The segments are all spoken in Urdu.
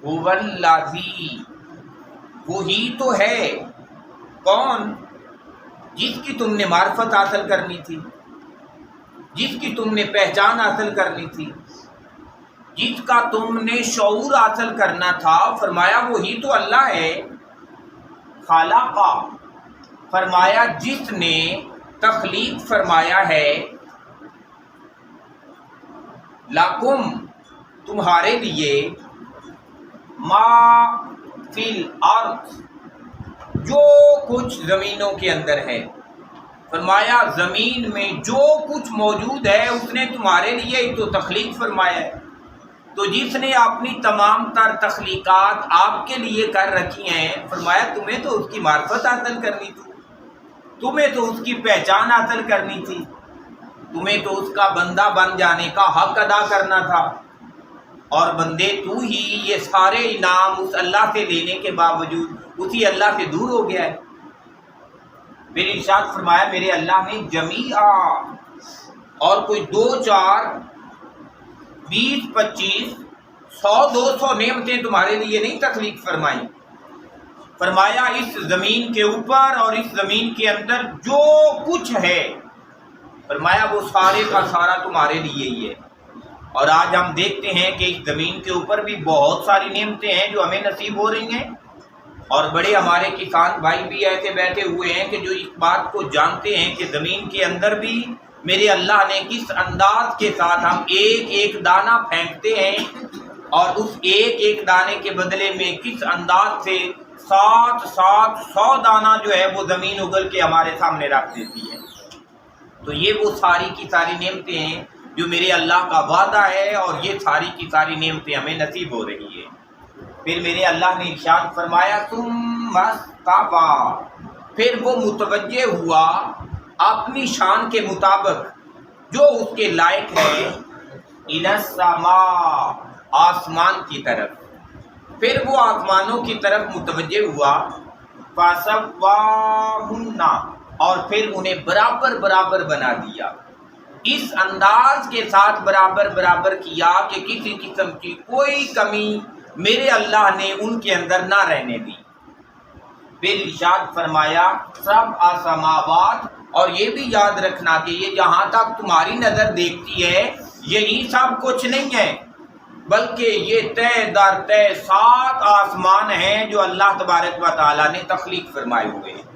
هو الذی، وہی تو ہے، کون؟ جس کی تم نے معرفت حاصل کرنی تھی، جس کی تم نے پہچان حاصل کرنی تھی، جس کا تم نے شعور حاصل کرنا تھا، فرمایا وہی تو اللہ ہے۔ خالقہ، فرمایا جس نے تخلیق فرمایا ہے، لکم، تمہارے لیے، ما فی الارض، جو کچھ زمینوں کے اندر ہے، فرمایا زمین میں جو کچھ موجود ہے اس نے تمہارے لیے ہی تو تخلیق فرمایا ہے۔ تو جس نے اپنی تمام تر تخلیقات آپ کے لیے کر رکھی ہیں، فرمایا تمہیں تو اس کی معرفت حاصل کرنی تھی، تمہیں تو اس کی پہچان حاصل کرنی تھی، تمہیں تو اس کا بندہ بن جانے کا حق ادا کرنا تھا، اور بندے تو ہی یہ سارے انعام اس اللہ سے لینے کے باوجود اسی اللہ سے دور ہو گیا ہے۔ پھر ارشاد فرمایا میرے اللہ نے جمیعا، اور کوئی 2 4 20 25 100 200 نعمتیں تمہارے لیے نہیں تخلیق فرمائی، فرمایا اس زمین کے اوپر اور اس زمین کے اندر جو کچھ ہے، فرمایا وہ سارے کا سارا تمہارے لیے ہی ہے۔ اور آج ہم دیکھتے ہیں کہ اس زمین کے اوپر بھی بہت ساری نعمتیں ہیں جو ہمیں نصیب ہو رہی ہیں، اور بڑے ہمارے کسان بھائی بھی ایسے بیٹھے ہوئے ہیں کہ جو اس بات کو جانتے ہیں کہ زمین کے اندر بھی میرے اللہ نے کس انداز کے ساتھ ہم ایک ایک دانہ پھینکتے ہیں، اور اس ایک ایک دانے کے بدلے میں کس انداز سے 100 دانہ جو ہے وہ زمین اگل کے ہمارے سامنے رکھ دیتی ہے۔ تو یہ وہ ساری کی ساری نعمتیں ہیں جو میرے اللہ کا وعدہ ہے، اور یہ ساری کی ساری نعمتیں ہمیں نصیب ہو رہی ہے۔ پھر میرے اللہ نے ارشاد فرمایا ثم استوی، پھر وہ متوجہ ہوا اپنی شان کے مطابق جو اس کے لائق ہے، الی السماء، آسمان کی طرف، پھر وہ آسمانوں کی طرف متوجہ ہوا، فسواہن، اور پھر انہیں برابر برابر بنا دیا، اس انداز کے ساتھ برابر برابر کیا کہ کسی قسم کی کوئی کمی میرے اللہ نے ان کے اندر نہ رہنے دی۔ پھر ارشاد فرمایا سبع سماوات، اور یہ بھی یاد رکھنا کہ یہ جہاں تک تمہاری نظر دیکھتی ہے یہی سب کچھ نہیں ہے، بلکہ یہ طے در طے 7 آسمان ہیں جو اللہ تبارک و تعالیٰ نے تخلیق فرمائے ہوئے ہیں۔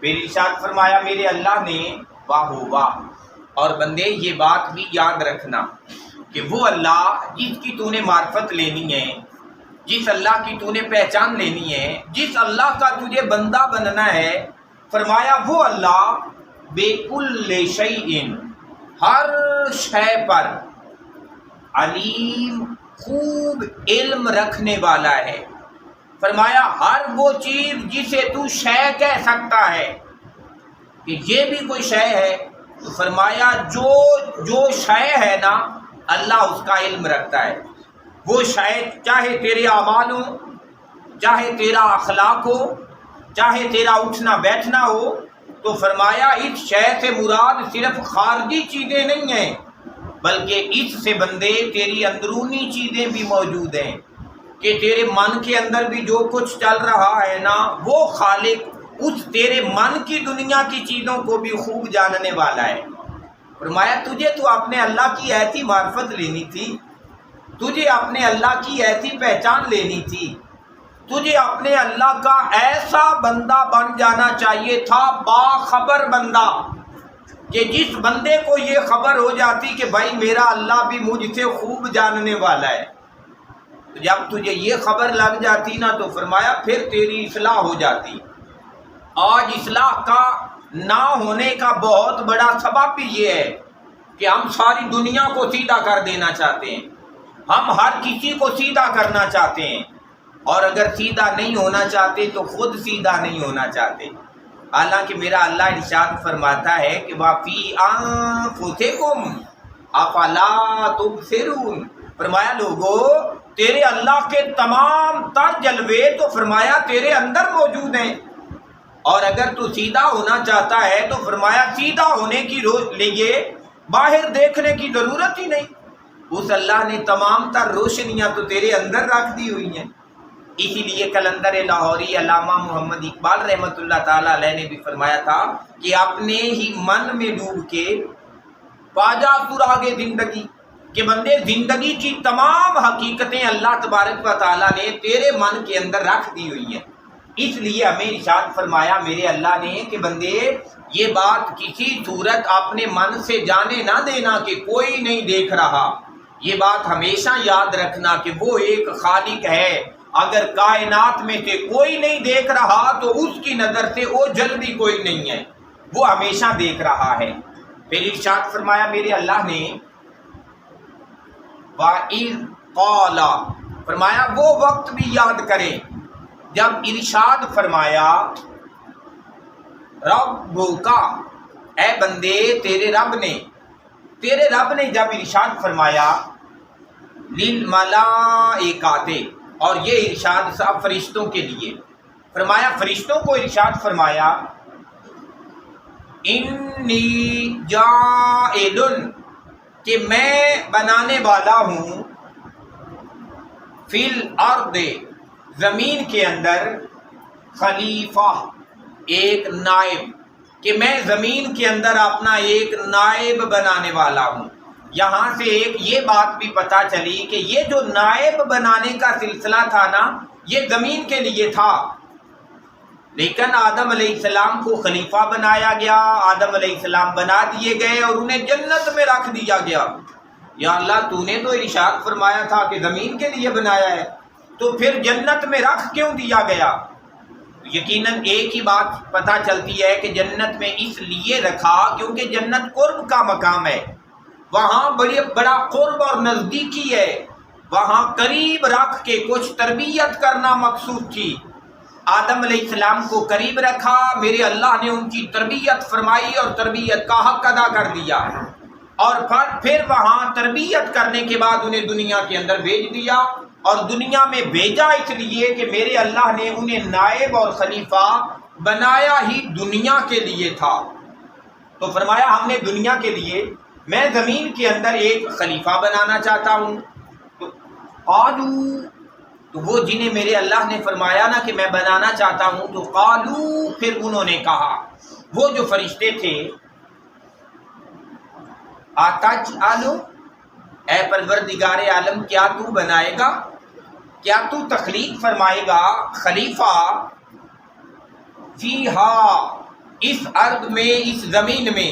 پھر ارشاد فرمایا میرے اللہ نے واہ واہ، اور بندے یہ بات بھی یاد رکھنا کہ وہ اللہ جس کی تو نے معرفت لینی ہے، جس اللہ کی تو نے پہچان لینی ہے، جس اللہ کا تجھے بندہ بننا ہے، فرمایا وہ اللہ بِكُلِّ شَيْءٍ، ہر شے پر، علیم، خوب علم رکھنے والا ہے۔ فرمایا ہر وہ چیز جسے تو شے کہہ سکتا ہے کہ یہ بھی کوئی شے ہے، تو فرمایا جو شے ہے نا، اللہ اس کا علم رکھتا ہے۔ وہ شے چاہے تیرے اعمال ہو، چاہے تیرا اخلاق ہو، چاہے تیرا اٹھنا بیٹھنا ہو، تو فرمایا اس شے سے مراد صرف خارجی چیزیں نہیں ہیں، بلکہ اس سے بندے تیری اندرونی چیزیں بھی موجود ہیں، کہ تیرے من کے اندر بھی جو کچھ چل رہا ہے نا، وہ خالق اس تیرے من کی دنیا کی چیزوں کو بھی خوب جاننے والا ہے۔ فرمایا تجھے تو اپنے اللہ کی ایسی معرفت لینی تھی، تجھے اپنے اللہ کی ایسی پہچان لینی تھی، تجھے اپنے اللہ کا ایسا بندہ بن جانا چاہیے تھا، باخبر بندہ، کہ جس بندے کو یہ خبر ہو جاتی کہ بھائی میرا اللہ بھی مجھ سے خوب جاننے والا ہے۔ تو جب تجھے یہ خبر لگ جاتی نا، تو فرمایا پھر تیری اصلاح ہو جاتی۔ آج اصلاح کا نہ ہونے کا بہت بڑا سبب بھی یہ ہے کہ ہم ساری دنیا کو سیدھا کر دینا چاہتے ہیں، ہم ہر کسی کو سیدھا کرنا چاہتے ہیں، اور اگر سیدھا نہیں ہونا چاہتے تو خود سیدھا نہیں ہونا چاہتے۔ حالانکہ میرا اللہ ارشاد فرماتا ہے کہ وَفِي أَنفُسِكُمْ أَفَلَا تُبْصِرُونَ، فرمایا لوگو تیرے اللہ کے تمام تر جلوے تو فرمایا تیرے اندر موجود ہیں، اور اگر تو سیدھا ہونا چاہتا ہے تو فرمایا سیدھا ہونے کی لیے باہر دیکھنے کی ضرورت ہی نہیں، اس اللہ نے تمام تر روشنیاں تو تیرے اندر رکھ دی ہوئی ہیں۔ اسی لیے قلندر لاہوری علامہ محمد اقبال رحمۃ اللہ تعالی علیہ نے بھی فرمایا تھا کہ اپنے ہی من میں ڈوب کے پاجا سراغ زندگی، کہ بندے زندگی کی تمام حقیقتیں اللہ تبارک و تعالیٰ نے تیرے من کے اندر رکھ دی ہوئی ہیں۔ اس لیے ہمیں ارشاد فرمایا میرے اللہ نے کہ بندے یہ بات کسی صورت اپنے من سے جانے نہ دینا کہ کوئی نہیں دیکھ رہا، یہ بات ہمیشہ یاد رکھنا کہ وہ ایک خالق ہے، اگر کائنات میں سے کوئی نہیں دیکھ رہا تو اس کی نظر سے اوجھل بھی کوئی نہیں ہے، وہ ہمیشہ دیکھ رہا ہے۔ پھر ارشاد فرمایا میرے اللہ نے وَإِذْ قَالَ، فرمایا وہ وقت بھی یاد کریں جب ارشاد فرمایا ربک، اے بندے تیرے رب نے جب ارشاد فرمایا للملائکۃ، اور یہ ارشاد صاحب فرشتوں کے لیے فرمایا، فرشتوں کو ارشاد فرمایا انی جاعل، کہ میں بنانے والا ہوں فی الارض، زمین کے اندر خلیفہ، ایک نائب، کہ میں زمین کے اندر اپنا ایک نائب بنانے والا ہوں۔ یہاں سے ایک یہ بات بھی پتہ چلی کہ یہ جو نائب بنانے کا سلسلہ تھا نا، یہ زمین کے لیے تھا، لیکن آدم علیہ السلام کو خلیفہ بنایا گیا، آدم علیہ السلام بنا دیے گئے اور انہیں جنت میں رکھ دیا گیا۔ یا اللہ تو نے تو ارشاد فرمایا تھا کہ زمین کے لیے بنایا ہے، تو پھر جنت میں رکھ کیوں دیا گیا؟ یقیناً ایک ہی بات پتہ چلتی ہے کہ جنت میں اس لیے رکھا کیونکہ جنت قرب کا مقام ہے، وہاں بڑا قرب اور نزدیکی ہے، وہاں قریب رکھ کے کچھ تربیت کرنا مقصود تھی۔ آدم علیہ السلام کو قریب رکھا، میرے اللہ نے ان کی تربیت فرمائی اور تربیت کا حق ادا کر دیا، اور پھر وہاں تربیت کرنے کے بعد انہیں دنیا کے اندر بھیج دیا، اور دنیا میں بھیجا اس لیے کہ میرے اللہ نے انہیں نائب اور خلیفہ بنایا ہی دنیا کے لیے تھا۔ تو فرمایا ہم نے دنیا کے لیے، میں زمین کے اندر ایک خلیفہ بنانا چاہتا ہوں۔ تو قالو، تو وہ جنہیں میرے اللہ نے فرمایا نا کہ میں بنانا چاہتا ہوں، تو قالو، پھر انہوں نے کہا، وہ جو فرشتے تھے، اتجعل، اے پروردگار عالم کیا تو بنائے گا، کیا تو تخلیق فرمائے گا خلیفہ فیہا، اس ارض میں، اس زمین میں،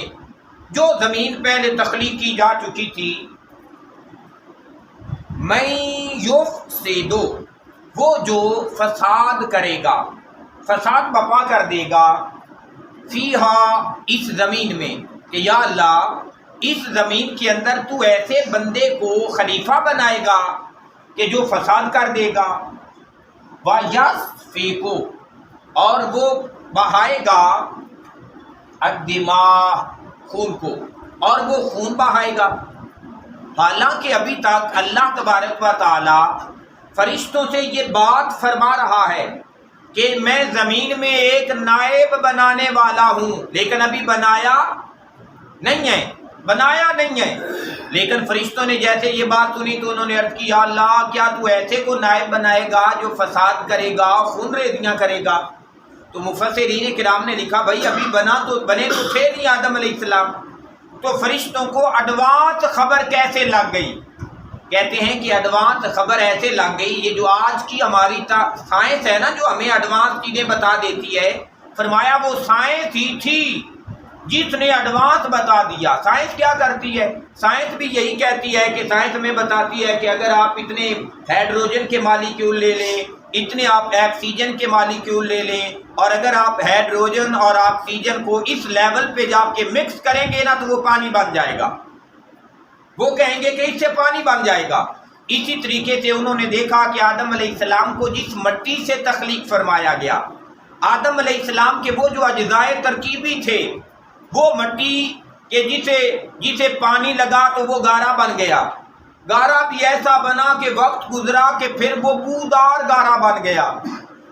جو زمین پہلے تخلیق کی جا چکی تھی، من یفسد، وہ جو فساد کرے گا، فساد بپا کر دے گا، فیہا، اس زمین میں، کہ یا اللہ اس زمین کے اندر تو ایسے بندے کو خلیفہ بنائے گا کہ جو فساد کر دے گا، وَيَسْفِكُ، اور وہ بہائے گا الدماء، خون کو، اور وہ خون بہائے گا۔ حالانکہ ابھی تک اللہ تبارک و تعالی فرشتوں سے یہ بات فرما رہا ہے کہ میں زمین میں ایک نائب بنانے والا ہوں، لیکن ابھی بنایا نہیں ہے، لیکن فرشتوں نے جیسے یہ بات سنی تو انہوں نے عرض کی، یا اللہ کیا تو ایسے کو نائب بنائے گا جو فساد کرے گا، خون ریزیاں کرے گا؟ تو مفسرین کرام نے لکھا بھائی ابھی بنے تو تھے نہیں آدم علیہ السلام، تو فرشتوں کو ایڈوانس خبر کیسے لگ گئی؟ کہتے ہیں کہ ایڈوانس خبر ایسے لگ گئی، یہ جو آج کی ہماری سائنس ہے نا، جو ہمیں ایڈوانس چیزیں بتا دیتی ہے، فرمایا وہ سائنس ہی تھی جس نے ایڈوانس بتا دیا۔ سائنس کیا کرتی ہے؟ سائنس بھی یہی کہتی ہے کہ سائنس میں بتاتی ہے کہ اگر آپ اتنے ہائیڈروجن کے مالیکیول لے لیں، اتنے آپ آکسیجن کے مالیکیول لے لیں، اور اگر آپ ہائیڈروجن اور آکسیجن کو اس لیول پہ جا کے مکس کریں گے نا تو وہ پانی بن جائے گا، وہ کہیں گے کہ اس سے پانی بن جائے گا۔ اسی طریقے سے انہوں نے دیکھا کہ آدم علیہ السلام کو جس مٹی سے تخلیق فرمایا گیا، آدم علیہ السلام کے وہ جو اجزائے ترکیبی تھے، وہ مٹی کہ جسے پانی لگا تو وہ گارا بن گیا، گارا بھی ایسا بنا کہ وقت گزرا کہ پھر وہ بودار گارا بن گیا،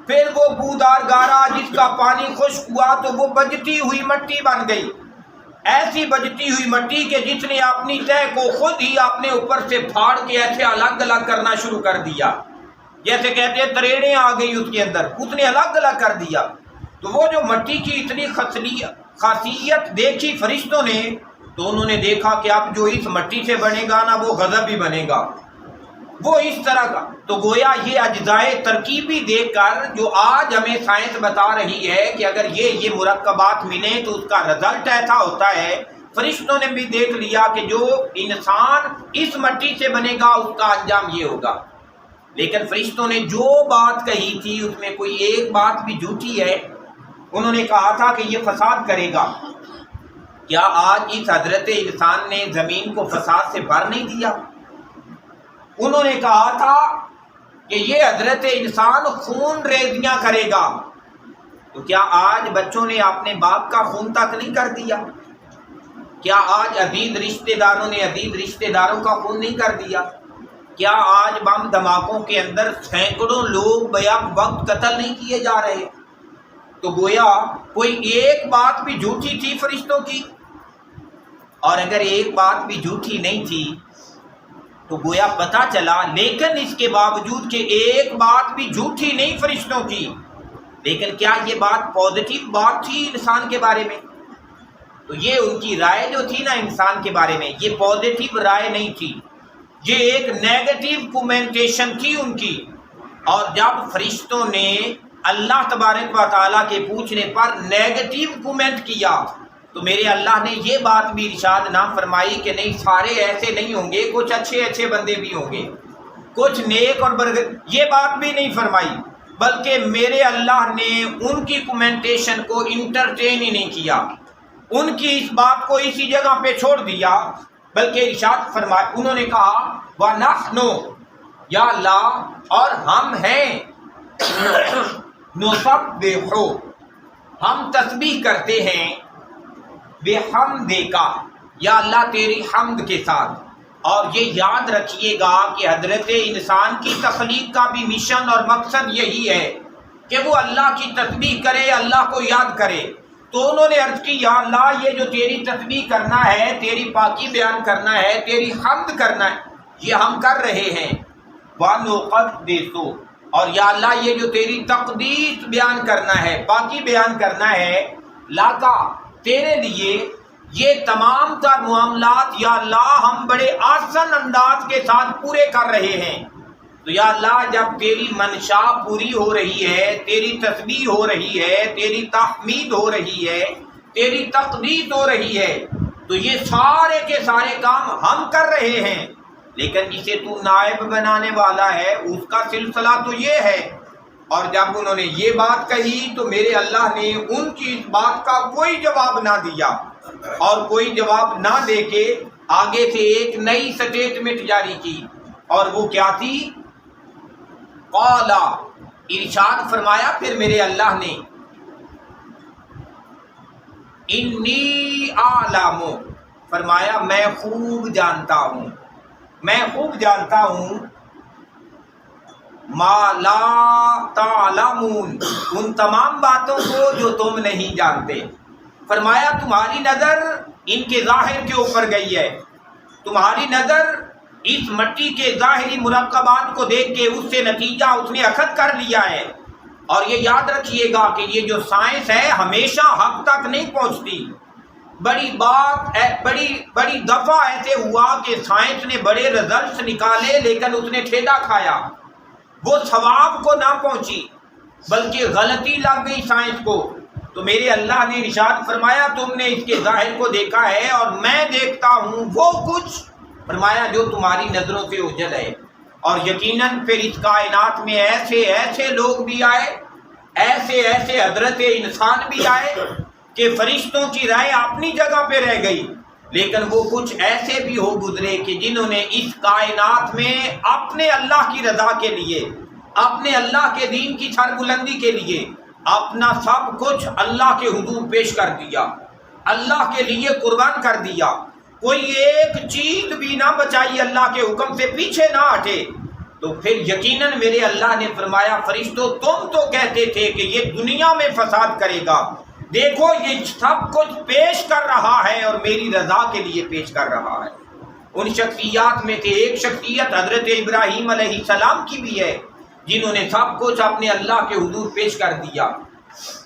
پھر وہ بودار گارا جس کا پانی خشک ہوا تو وہ بجتی ہوئی مٹی بن گئی، ایسی بجتی ہوئی مٹی کہ جس نے اپنی تہ کو خود ہی اپنے اوپر سے پھاڑ کے ایسے الگ الگ کرنا شروع کر دیا، جیسے کہتے ہیں تریڑیں آ گئی اس کے اندر، اس نے الگ الگ کر دیا۔ تو وہ جو مٹی کی اتنی خاصیت دیکھی فرشتوں نے، تو انہوں نے دیکھا کہ اب جو اس مٹی سے بنے گا نا وہ غضب ہی بنے گا، وہ اس طرح کا۔ تو گویا یہ اجزائے ترکیبی دیکھ کر جو آج ہمیں سائنس بتا رہی ہے کہ اگر یہ مرکبات ملیں تو اس کا رزلٹ ایسا ہوتا ہے، فرشتوں نے بھی دیکھ لیا کہ جو انسان اس مٹی سے بنے گا اس کا انجام یہ ہوگا۔ لیکن فرشتوں نے جو بات کہی تھی اس میں کوئی ایک بات بھی جھوٹی ہے۔ انہوں نے کہا تھا کہ یہ فساد کرے گا۔ کیا آج اس حضرت انسان نے زمین کو فساد سے بھر نہیں دیا؟ انہوں نے کہا تھا کہ یہ حضرت انسان خون ریزیاں کرے گا، تو کیا آج بچوں نے اپنے باپ کا خون تک نہیں کر دیا؟ کیا آج عزیز رشتہ داروں نے عزیز رشتہ داروں کا خون نہیں کر دیا؟ کیا آج بم دھماکوں کے اندر سینکڑوں لوگ بیک وقت قتل نہیں کیے جا رہے؟ تو گویا کوئی ایک بات بھی جھوٹی تھی فرشتوں کی، اور اگر ایک بات بھی جھوٹی نہیں تھی تو گویا پتہ چلا، لیکن اس کے باوجود کہ ایک بات بھی جھوٹی نہیں فرشتوں کی، لیکن کیا یہ بات پازیٹیو بات تھی انسان کے بارے میں؟ تو یہ ان کی رائے جو تھی نا انسان کے بارے میں، یہ پازیٹیو رائے نہیں تھی، یہ ایک نیگیٹو کومنٹیشن تھی ان کی۔ اور جب فرشتوں نے اللہ تبارک و تعالیٰ کے پوچھنے پر نیگیٹو کومنٹ کیا تو میرے اللہ نے یہ بات بھی ارشاد نہ فرمائی کہ نہیں سارے ایسے نہیں ہوں گے، کچھ اچھے بندے بھی ہوں گے، کچھ نیک اور یہ بات بھی نہیں فرمائی، بلکہ میرے اللہ نے ان کی کومنٹیشن کو انٹرٹین ہی نہیں کیا، ان کی اس بات کو اسی جگہ پہ چھوڑ دیا، بلکہ ارشاد فرمایا، انہوں نے کہا وَنَحْنُ، یا اللہ اور ہم ہیں، نُسَبِّحُ، ہم تسبیح کرتے ہیں، بِحَمْدِکَ، یا اللہ تیری حمد کے ساتھ۔ اور یہ یاد رکھیے گا کہ حضرت انسان کی تخلیق کا بھی مشن اور مقصد یہی ہے کہ وہ اللہ کی تسبیح کرے، اللہ کو یاد کرے۔ تو انہوں نے عرض کی یا اللہ یہ جو تیری تسبیح کرنا ہے، تیری پاکی بیان کرنا ہے، تیری حمد کرنا ہے، یہ ہم کر رہے ہیں۔ وَنُقَدِّسُ، اور یا اللہ یہ جو تیری تقدیس بیان کرنا ہے، پاکی بیان کرنا ہے، لاکا، تیرے لیے یہ تمام تر معاملات یا اللہ ہم بڑے آسان انداز کے ساتھ پورے کر رہے ہیں۔ تو یا اللہ جب تیری منشا پوری ہو رہی ہے، تیری تسبیح ہو رہی ہے، تیری تحمید ہو رہی ہے، تیری تقدیس ہو رہی ہے، تو یہ سارے کے سارے کام ہم کر رہے ہیں، لیکن جسے تو نائب بنانے والا ہے اس کا سلسلہ تو یہ ہے۔ اور جب انہوں نے یہ بات کہی تو میرے اللہ نے ان کی اس بات کا کوئی جواب نہ دیا، اور کوئی جواب نہ دے کے آگے سے ایک نئی سٹیٹمنٹ جاری کی، اور وہ کیا تھی؟ قالا، ارشاد فرمایا پھر میرے اللہ نے، انی اعلم، فرمایا میں خوب جانتا ہوں، میں خوب جانتا ہوں، ما لا تعلمون، ان تمام باتوں کو جو تم نہیں جانتے۔ فرمایا تمہاری نظر ان کے ظاہر کے اوپر گئی ہے، تمہاری نظر اس مٹی کے ظاہری مرکبات کو دیکھ کے اس سے نتیجہ اس نے اخذ کر لیا ہے۔ اور یہ یاد رکھیے گا کہ یہ جو سائنس ہے ہمیشہ حق تک نہیں پہنچتی۔ بڑی دفعہ ایسے ہوا کہ سائنس نے بڑے رزلٹس نکالے لیکن اس نے ٹھیلا کھایا، وہ ثواب کو نہ پہنچی بلکہ غلطی لگ گئی سائنس کو۔ تو میرے اللہ نے ارشاد فرمایا تم نے اس کے ظاہر کو دیکھا ہے اور میں دیکھتا ہوں وہ کچھ، فرمایا جو تمہاری نظروں سے اوجھل ہے۔ اور یقیناً پھر اس کائنات میں ایسے لوگ بھی آئے، ایسے حضرت انسان بھی آئے کہ فرشتوں کی رائے اپنی جگہ پہ رہ گئی، لیکن وہ کچھ ایسے بھی ہو گزرے کہ جنہوں نے اس کائنات میں اپنے اللہ کی رضا کے لیے، اپنے اللہ کے دین کی سربلندی کے لیے اپنا سب کچھ اللہ کے حضور پیش کر دیا، اللہ کے لیے قربان کر دیا، کوئی ایک چیز بھی نہ بچائی، اللہ کے حکم سے پیچھے نہ ہٹے۔ تو پھر یقیناً میرے اللہ نے فرمایا فرشتوں تم تو کہتے تھے کہ یہ دنیا میں فساد کرے گا، دیکھو یہ سب کچھ پیش کر رہا ہے اور میری رضا کے لیے پیش کر رہا ہے۔ ان شخصیات میں سے ایک شخصیت حضرت ابراہیم علیہ السلام کی بھی ہے، جنہوں نے سب کچھ اپنے اللہ کے حضور پیش کر دیا،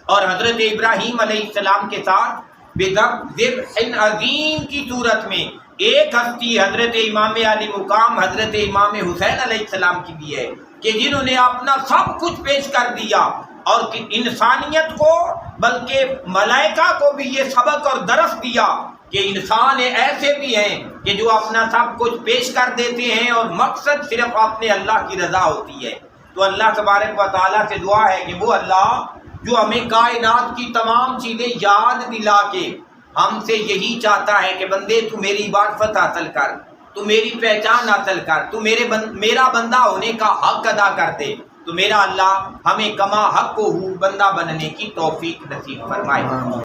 اور حضرت ابراہیم علیہ السلام کے ساتھ ذبح عظیم کی صورت میں ایک ہستی حضرت امام علی مقام حضرت امام حسین علیہ السلام کی بھی ہے، کہ جنہوں نے اپنا سب کچھ پیش کر دیا، اور انسانیت کو بلکہ ملائکہ کو بھی یہ سبق اور درس دیا کہ انسان ایسے بھی ہیں کہ جو اپنا سب کچھ پیش کر دیتے ہیں اور مقصد صرف اپنے اللہ کی رضا ہوتی ہے۔ تو اللہ تبارک و تعالیٰ سے دعا ہے کہ وہ اللہ جو ہمیں کائنات کی تمام چیزیں یاد دلا کے ہم سے یہی چاہتا ہے کہ بندے تو میری معرفت حاصل کر، تو میری پہچان حاصل کر، تو میرا بندہ ہونے کا حق ادا کر دے، تو میرا اللہ ہمیں کما حق کو بندہ بننے کی توفیق نصیب فرمائے۔